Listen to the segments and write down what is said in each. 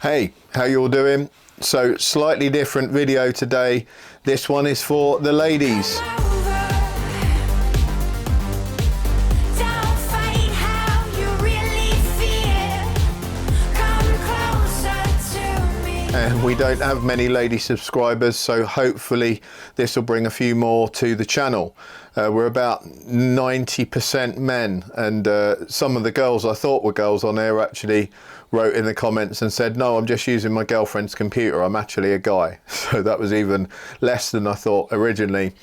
Hey, how you all doing? So slightly different video today. This one is for the ladies. And we don't have many lady subscribers, so hopefully this will bring a few more to the channel. We're about 90% men, and some of the girls I thought were girls on there actually wrote in the comments and said, no, I'm just using my girlfriend's computer, I'm actually a guy. So that was even less than I thought originally.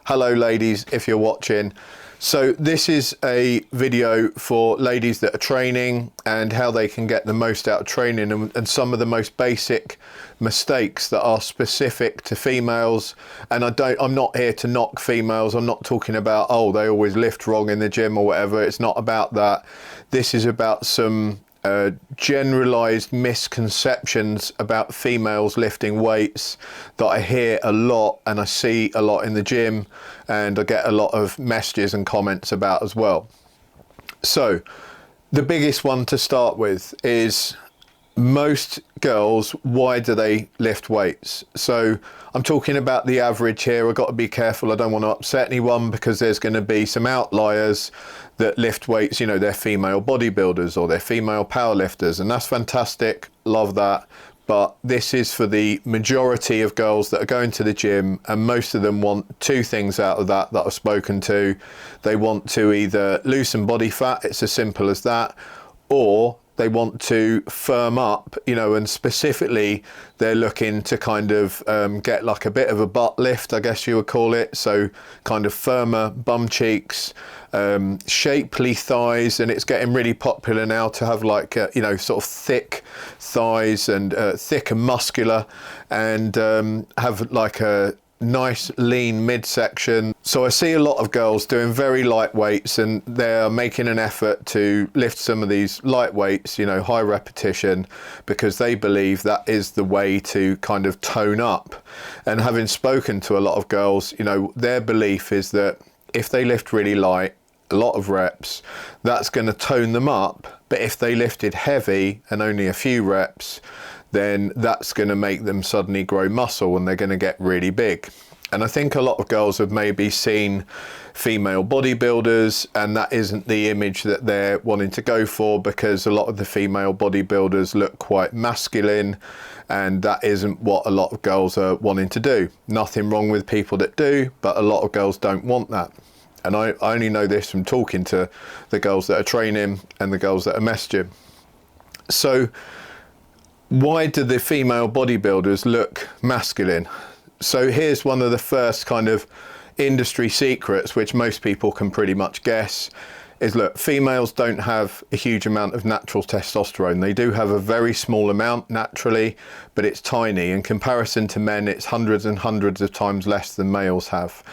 Hello ladies, if you're watching. So this is a video for ladies that are training and how they can get the most out of training, and some of the most basic mistakes that are specific to females. And I'm not here to knock females. I'm not talking about, oh, they always lift wrong in the gym or whatever. It's not about that. This is about some generalized misconceptions about females lifting weights that I hear a lot and I see a lot in the gym, and I get a lot of messages and comments about as well. So the biggest one to start with is most girls, why do they lift weights? So I'm talking about the average here. I've got to be careful, I don't want to upset anyone, because there's going to be some outliers that lift weights, you know, they're female bodybuilders or they're female powerlifters, and that's fantastic, love that. But this is for the majority of girls that are going to the gym, and most of them want two things out of that I've spoken to. They want to either lose some body fat, it's as simple as that, or they want to firm up, you know, and specifically they're looking to kind of get like a bit of a butt lift, I guess you would call it. So kind of firmer bum cheeks, shapely thighs, and it's getting really popular now to have like, you know, sort of thick thighs and thick and muscular, and have like a nice lean midsection. So I see a lot of girls doing very light weights, and they're making an effort to lift some of these light weights, you know, high repetition, because they believe that is the way to kind of tone up. And having spoken to a lot of girls, you know, their belief is that if they lift really light, a lot of reps, that's going to tone them up. But if they lifted heavy and only a few reps, then that's going to make them suddenly grow muscle and they're going to get really big. And I think a lot of girls have maybe seen female bodybuilders, and that isn't the image that they're wanting to go for, because a lot of the female bodybuilders look quite masculine, and that isn't what a lot of girls are wanting to do. Nothing wrong with people that do, but a lot of girls don't want that. And I only know this from talking to the girls that are training and the girls that are messaging. So why do the female bodybuilders look masculine? So here's one of the first kind of industry secrets, which most people can pretty much guess, is look, females don't have a huge amount of natural testosterone. They do have a very small amount naturally, but it's tiny. In comparison to men, it's hundreds and hundreds of times less than males have.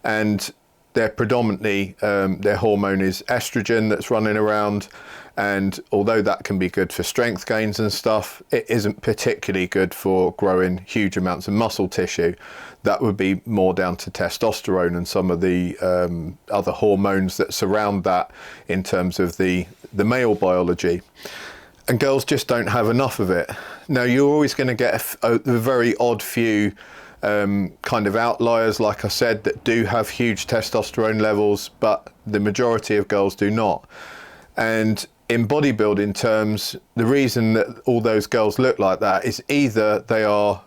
And they're predominantly, their hormone is estrogen that's running around. And although that can be good for strength gains and stuff, it isn't particularly good for growing huge amounts of muscle tissue. That would be more down to testosterone and some of the other hormones that surround that in terms of the male biology. And girls just don't have enough of it. Now, you're always going to get a very odd few kind of outliers, like I said, that do have huge testosterone levels, but the majority of girls do not. And in bodybuilding terms, the reason that all those girls look like that is either they are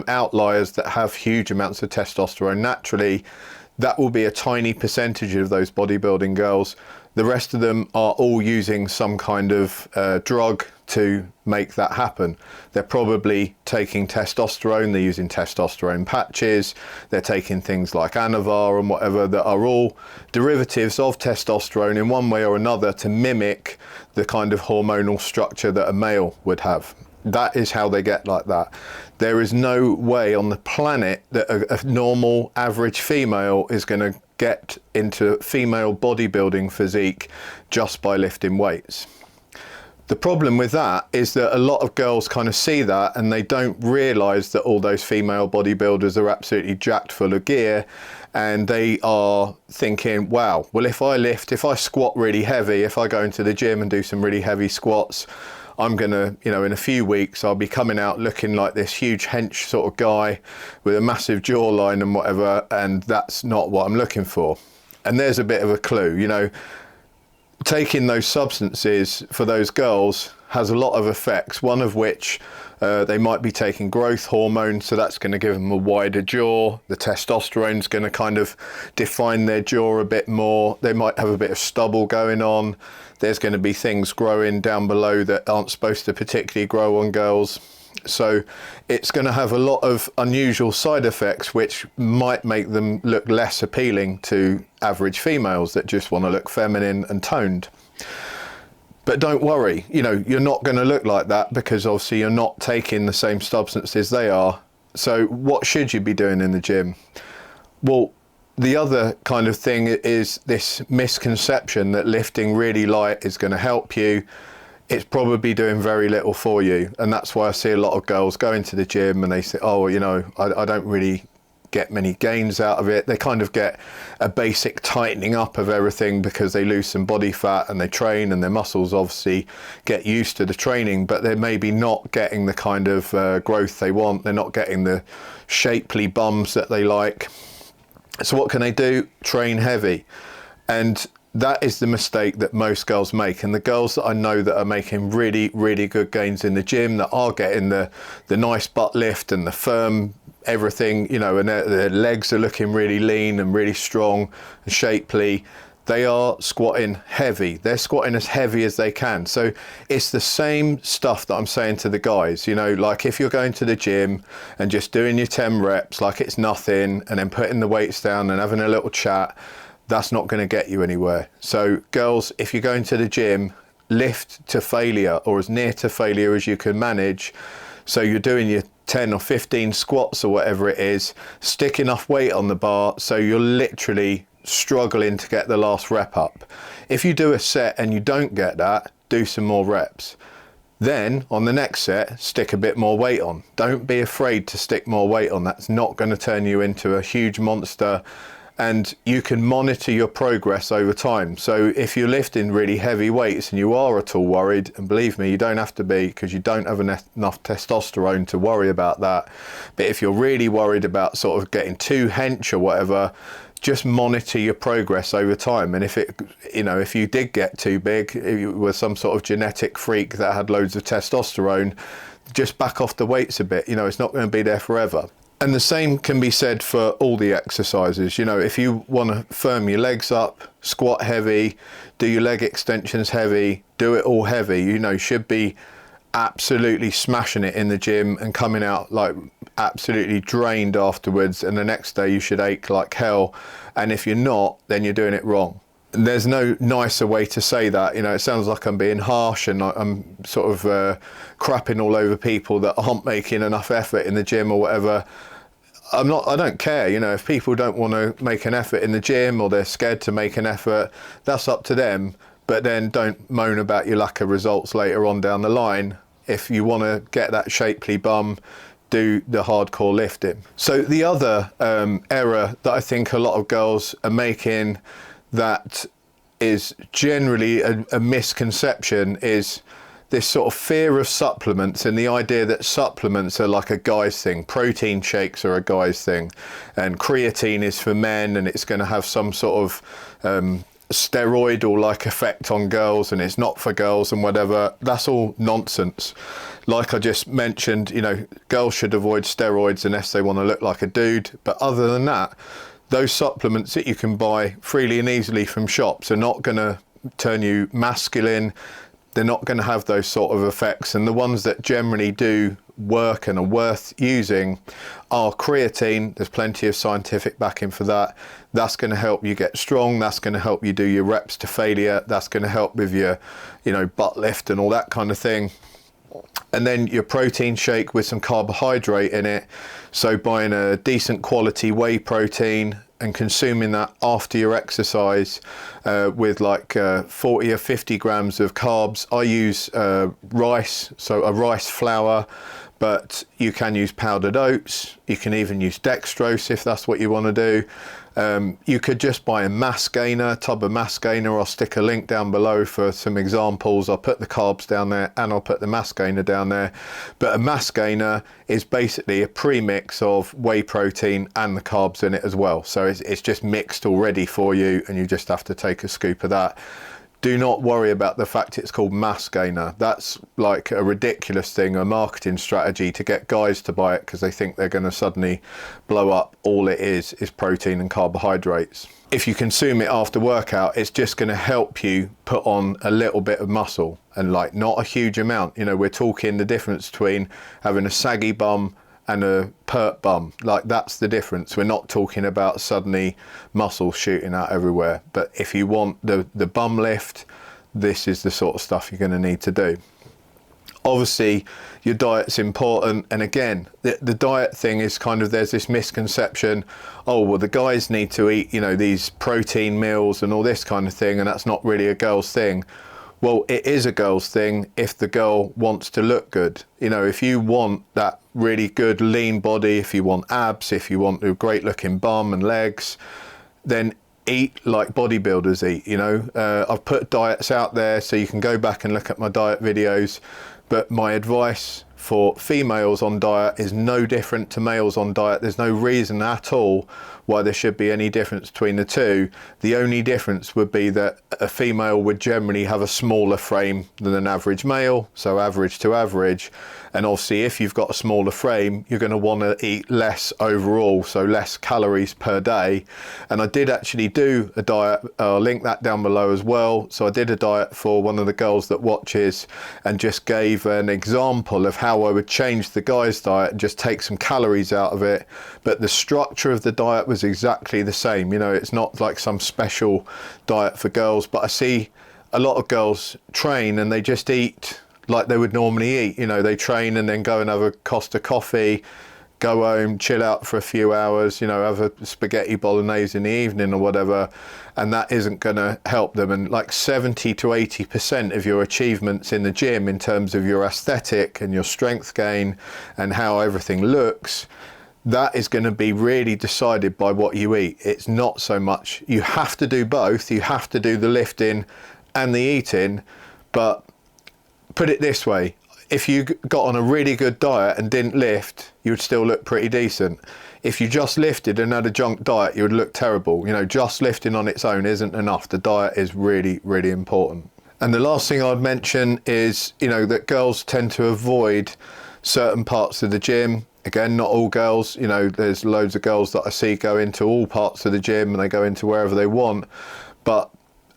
outliers that have huge amounts of testosterone naturally. That will be a tiny percentage of those bodybuilding girls. The rest of them are all using some kind of drug to make that happen. They're probably taking testosterone, they're using testosterone patches, they're taking things like Anavar and whatever that are all derivatives of testosterone in one way or another to mimic the kind of hormonal structure that a male would have. That is how they get like that. There is no way on the planet that a normal average female is going to get into female bodybuilding physique just by lifting weights. The problem with that is that a lot of girls kind of see that and they don't realize that all those female bodybuilders are absolutely jacked full of gear, and they are thinking, wow, well, if I squat really heavy, if I go into the gym and do some really heavy squats, I'm gonna, you know, in a few weeks I'll be coming out looking like this huge hench sort of guy with a massive jawline and whatever, and that's not what I'm looking for. And there's a bit of a clue, you know, taking those substances for those girls has a lot of effects, one of which they might be taking growth hormone, so that's going to give them a wider jaw. The testosterone's going to kind of define their jaw a bit more. They might have a bit of stubble going on. There's going to be things growing down below that aren't supposed to particularly grow on girls. So it's going to have a lot of unusual side effects which might make them look less appealing to average females that just want to look feminine and toned. But don't worry, you know, you're not going to look like that because obviously you're not taking the same substances they are. So what should you be doing in the gym? Well, the other kind of thing is this misconception that lifting really light is going to help you. It's probably doing very little for you. And that's why I see a lot of girls go into the gym and they say, oh, you know, I don't really get many gains out of it. They kind of get a basic tightening up of everything because they lose some body fat and they train, and their muscles obviously get used to the training, but they're maybe not getting the kind of growth they want. They're not getting the shapely bums that they like. So what can they do? Train heavy. And that is the mistake that most girls make. And the girls that I know that are making really, really good gains in the gym, that are getting the nice butt lift and the firm everything, you know, and their legs are looking really lean and really strong and shapely, they are squatting heavy. They're squatting as heavy as they can. So it's the same stuff that I'm saying to the guys, you know, like if you're going to the gym and just doing your 10 reps like it's nothing and then putting the weights down and having a little chat, that's not going to get you anywhere. So girls, if you're going to the gym, lift to failure or as near to failure as you can manage. So you're doing your 10 or 15 squats or whatever it is, stick enough weight on the bar so you're literally struggling to get the last rep up. If you do a set and you don't get that, do some more reps. Then on the next set, stick a bit more weight on. Don't be afraid to stick more weight on. That's not going to turn you into a huge monster, and you can monitor your progress over time. So if you're lifting really heavy weights and you are at all worried, and believe me, you don't have to be, because you don't have enough testosterone to worry about that. But if you're really worried about sort of getting too hench or whatever, just monitor your progress over time. And if it, you know, if you did get too big, if you were some sort of genetic freak that had loads of testosterone, just back off the weights a bit. You know, it's not going to be there forever. And the same can be said for all the exercises. You know, if you want to firm your legs up, squat heavy, do your leg extensions heavy, do it all heavy, you know, should be absolutely smashing it in the gym and coming out like absolutely drained afterwards, and the next day you should ache like hell. And if you're not, then you're doing it wrong. And there's no nicer way to say that. You know, it sounds like I'm being harsh and I'm sort of crapping all over people that aren't making enough effort in the gym or whatever. I don't care, you know, if people don't want to make an effort in the gym or they're scared to make an effort, that's up to them. But then don't moan about your lack of results later on down the line. If you want to get that shapely bum, do the hardcore lifting. So the other error that I think a lot of girls are making, that is generally a misconception, is this sort of fear of supplements and the idea that supplements are like a guy's thing. Protein shakes are a guy's thing, and creatine is for men, and it's going to have some sort of steroidal like effect on girls, and it's not for girls and whatever. That's all nonsense. Like I just mentioned, you know, girls should avoid steroids unless they want to look like a dude. But other than that, those supplements that you can buy freely and easily from shops are not going to turn you masculine. They're not going to have those sort of effects. And the ones that generally do work and are worth using are creatine. There's plenty of scientific backing for that. That's going to help you get strong. That's going to help you do your reps to failure. That's going to help with your, you know, butt lift and all that kind of thing. And then your protein shake with some carbohydrate in it. So buying a decent quality whey protein and consuming that after your exercise with like 40 or 50 grams of carbs. I use rice, so a rice flour, but you can use powdered oats. You can even use dextrose if that's what you want to do. You could just buy a mass gainer, tub of mass gainer. I'll stick a link down below for some examples. I'll put the carbs down there and I'll put the mass gainer down there. But a mass gainer is basically a premix of whey protein and the carbs in it as well. So it's just mixed already for you, and you just have to take a scoop of that. Do not worry about the fact it's called mass gainer. That's like a ridiculous thing, a marketing strategy to get guys to buy it because they think they're going to suddenly blow up. All it is protein and carbohydrates. If you consume it after workout, it's just going to help you put on a little bit of muscle, and like not a huge amount. You know, we're talking the difference between having a saggy bum and a pert bum. Like, that's the difference. We're not talking about suddenly muscle shooting out everywhere. But if you want the bum lift, this is the sort of stuff you're going to need to do. Obviously, your diet's important. And again, the diet thing is kind of, there's this misconception, oh, well, the guys need to eat, you know, these protein meals and all this kind of thing, and that's not really a girl's thing. Well, it is a girl's thing if the girl wants to look good. You know, if you want that really good lean body, if you want abs, if you want a great looking bum and legs, then eat like bodybuilders eat. You know, I've put diets out there so you can go back and look at my diet videos. But my advice for females on diet is no different to males on diet. There's no reason at all why there should be any difference between the two. The only difference would be that a female would generally have a smaller frame than an average male, so average to average. And obviously, if you've got a smaller frame, you're going to want to eat less overall, so less calories per day. And I did actually do a diet, I'll link that down below as well. So I did a diet for one of the girls that watches, and just gave an example of how I would change the guy's diet and just take some calories out of it. But the structure of the diet was exactly the same. You know, it's not like some special diet for girls, but I see a lot of girls train and they just eat like they would normally eat. You know, they train and then go and have a Costa coffee, go home, chill out for a few hours, you know, have a spaghetti bolognese in the evening or whatever, and that isn't going to help them. And like 70 to 80% of your achievements in the gym in terms of your aesthetic and your strength gain and how everything looks, that is going to be really decided by what you eat. It's not so much, you have to do both, you have to do the lifting and the eating, but put it this way, if you got on a really good diet and didn't lift, you would still look pretty decent. If you just lifted and had a junk diet, you would look terrible. You know, just lifting on its own isn't enough. The diet is really, really important. And the last thing I'd mention is, you know, that girls tend to avoid certain parts of the gym. Again, not all girls, you know, there's loads of girls that I see go into all parts of the gym and they go into wherever they want. But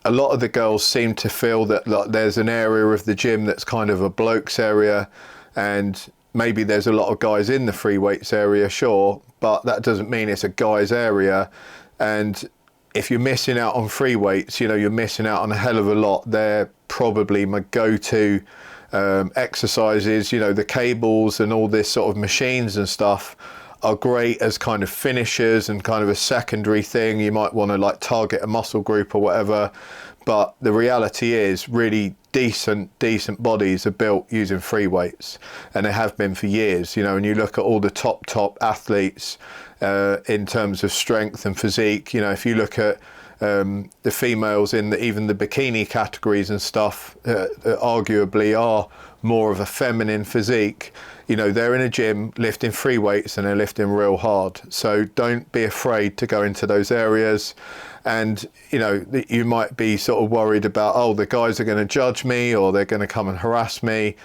a lot of the girls seem to feel that like, there's an area of the gym that's kind of a bloke's area, and maybe there's a lot of guys in the free weights area, sure, but that doesn't mean it's a guy's area. And if you're missing out on free weights, you know, you're missing out on a hell of a lot. They're probably my go-to exercises. You know, the cables and all this sort of machines and stuff are great as kind of finishers and kind of a secondary thing. You might want to like target a muscle group or whatever, but the reality is really decent bodies are built using free weights, and they have been for years. You know, and you look at all the top athletes in terms of strength and physique. You know, if you look at the females in even the bikini categories and stuff, arguably are more of a feminine physique. You know, they're in a gym lifting free weights and they're lifting real hard. So don't be afraid to go into those areas. And, you know, you might be sort of worried about, oh, the guys are going to judge me or they're going to come and harass me.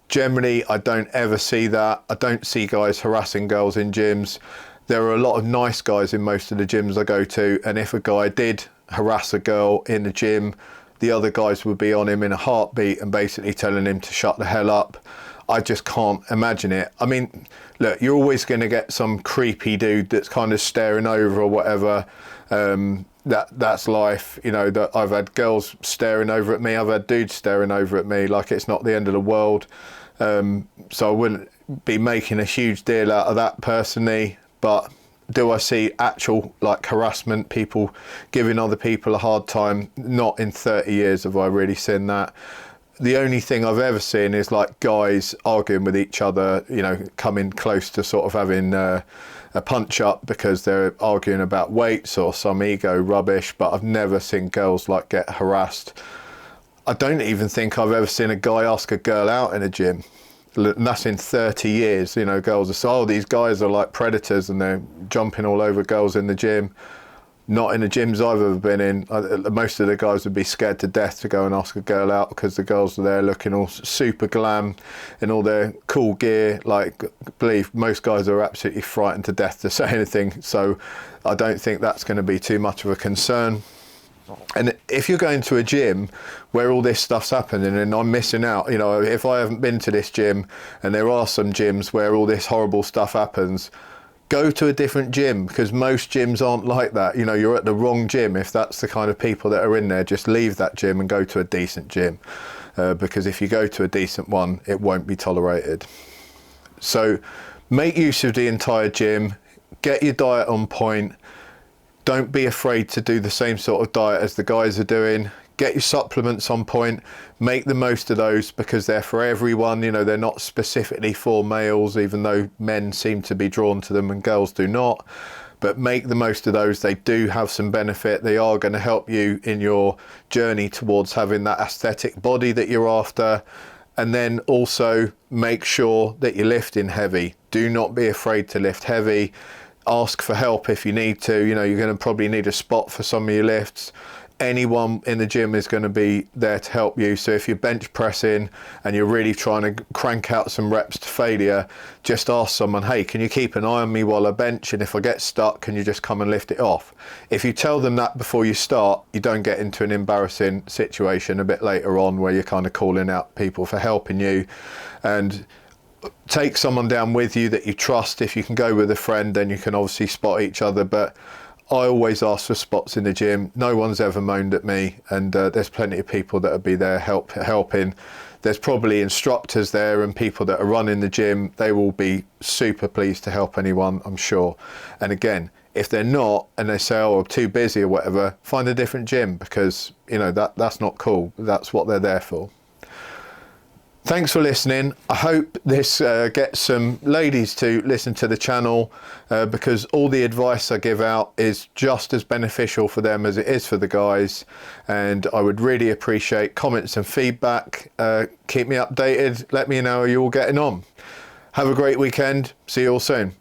Generally, I don't ever see that. I don't see guys harassing girls in gyms. There are a lot of nice guys in most of the gyms I go to. And if a guy did harass a girl in the gym, the other guys would be on him in a heartbeat and basically telling him to shut the hell up. I just can't imagine it. I mean, look, you're always going to get some creepy dude that's kind of staring over or whatever. That's life. You know, that I've had girls staring over at me. I've had dudes staring over at me. Like, it's not the end of the world. So I wouldn't be making a huge deal out of that personally. But do I see actual like harassment, people giving other people a hard time? Not in 30 years have I really seen that. the only thing I've ever seen is like guys arguing with each other, you know, coming close to sort of having a punch up because they're arguing about weights or some ego rubbish, but I've never seen girls like get harassed. I don't even think I've ever seen a guy ask a girl out in a gym. And that's in 30 years. You know, girls are so, oh, these guys are like predators and they're jumping all over girls in the gym. Not in the gyms I've ever been in. Most of the guys would be scared to death to go and ask a girl out because the girls are there looking all super glam in all their cool gear. Like, believe most guys are absolutely frightened to death to say anything. So I don't think that's going to be too much of a concern. And if you're going to a gym where all this stuff's happening and I'm missing out, you know, if I haven't been to this gym and there are some gyms where all this horrible stuff happens, go to a different gym, because most gyms aren't like that. You know, you're at the wrong gym if that's the kind of people that are in there. Just leave that gym and go to a decent gym, because if you go to a decent one, it won't be tolerated. So make use of the entire gym, get your diet on point. Don't be afraid to do the same sort of diet as the guys are doing. Get your supplements on point, make the most of those because they're for everyone. You know, they're not specifically for males, even though men seem to be drawn to them and girls do not. But make the most of those. They do have some benefit. They are going to help you in your journey towards having that aesthetic body that you're after. And then also make sure that you're lifting heavy. Do not be afraid to lift heavy. Ask for help if you need to. You know, you're going to probably need a spot for some of your lifts. Anyone in the gym is going to be there to help you. So if you're bench pressing and you're really trying to crank out some reps to failure, just ask someone, hey, can you keep an eye on me while I bench? And if I get stuck, can you just come and lift it off? If you tell them that before you start, you don't get into an embarrassing situation a bit later on where you're kind of calling out people for helping you. And take someone down with you that you trust. If you can go with a friend, then you can obviously spot each other. But I always ask for spots in the gym. No one's ever moaned at me, and there's plenty of people that will be there helping. There's probably instructors there and people that are running the gym. They will be super pleased to help anyone, I'm sure. And again, if they're not and they say, oh, I'm too busy or whatever, find a different gym, because you know that's not cool. That's what they're there for. Thanks for listening. I hope this gets some ladies to listen to the channel, because all the advice I give out is just as beneficial for them as it is for the guys. And I would really appreciate comments and feedback. Keep me updated. Let me know how you're all getting on. Have a great weekend. See you all soon.